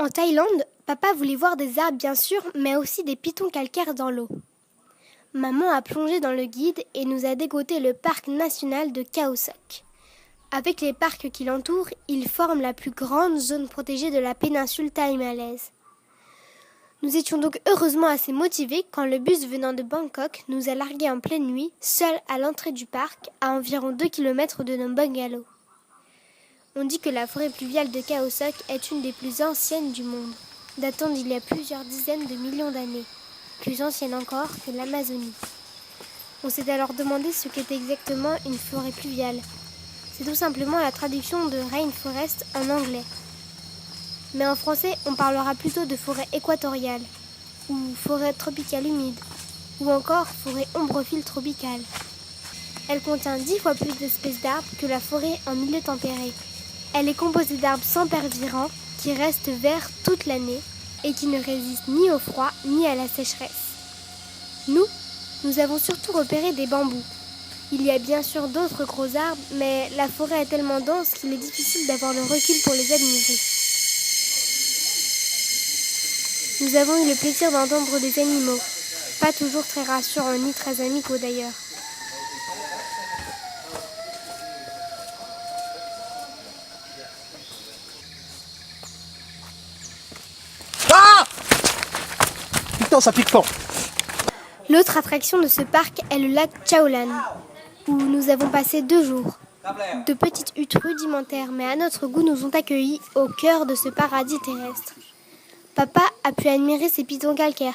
En Thaïlande, papa voulait voir des arbres bien sûr, mais aussi des pitons calcaires dans l'eau. Maman a plongé dans le guide et nous a dégoté le parc national de Khao Sok. Avec les parcs qui l'entourent, ils forment la plus grande zone protégée de la péninsule thaï-malaise. Nous étions donc heureusement assez motivés quand le bus venant de Bangkok nous a largués en pleine nuit, seuls à l'entrée du parc, à environ 2 km de nos bungalows. On dit que la forêt pluviale de Khao Sok est une des plus anciennes du monde, datant d'il y a plusieurs dizaines de millions d'années, plus ancienne encore que l'Amazonie. On s'est alors demandé ce qu'était exactement une forêt pluviale. C'est tout simplement la traduction de rainforest en anglais. Mais en français, on parlera plutôt de forêt équatoriale, ou forêt tropicale humide, ou encore forêt ombrophile tropicale. Elle contient 10 fois plus d'espèces d'arbres que la forêt en milieu tempéré. Elle est composée d'arbres sans pervirants qui restent verts toute l'année et qui ne résistent ni au froid ni à la sécheresse. Nous avons surtout repéré des bambous. Il y a bien sûr d'autres gros arbres, mais la forêt est tellement dense qu'il est difficile d'avoir le recul pour les admirer. Nous avons eu le plaisir d'entendre des animaux, pas toujours très rassurants ni très amicaux d'ailleurs. Ah! Putain, ça pique fort. L'autre attraction de ce parc est le lac Chaolan, où nous avons passé 2 jours. De petites huttes rudimentaires, mais à notre goût, nous ont accueillis au cœur de ce paradis terrestre. Papa a pu admirer ces pitons calcaires.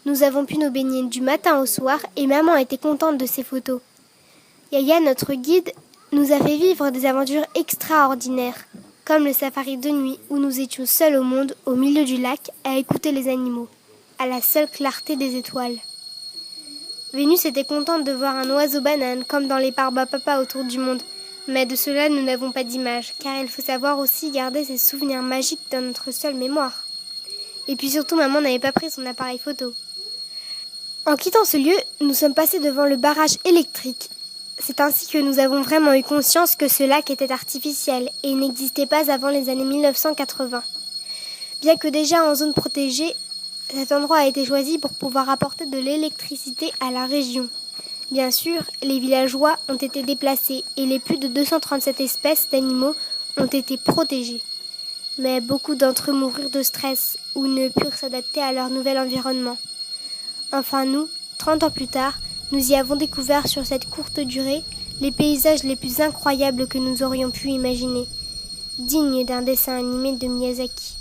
Nous avons pu nous baigner du matin au soir et maman était contente de ces photos. Yaya, notre guide, nous a fait vivre des aventures extraordinaires, comme le safari de nuit où nous étions seuls au monde, au milieu du lac, à écouter les animaux, à la seule clarté des étoiles. Vénus était contente de voir un oiseau banane comme dans les papa autour du monde. Mais de cela, nous n'avons pas d'image, car il faut savoir aussi garder ces souvenirs magiques dans notre seule mémoire. Et puis surtout, maman n'avait pas pris son appareil photo. En quittant ce lieu, nous sommes passés devant le barrage électrique. C'est ainsi que nous avons vraiment eu conscience que ce lac était artificiel et n'existait pas avant les années 1980. Bien que déjà en zone protégée, cet endroit a été choisi pour pouvoir apporter de l'électricité à la région. Bien sûr, les villageois ont été déplacés et les plus de 237 espèces d'animaux ont été protégées. Mais beaucoup d'entre eux moururent de stress ou ne purent s'adapter à leur nouvel environnement. Enfin nous, 30 ans plus tard, nous y avons découvert sur cette courte durée les paysages les plus incroyables que nous aurions pu imaginer, dignes d'un dessin animé de Miyazaki.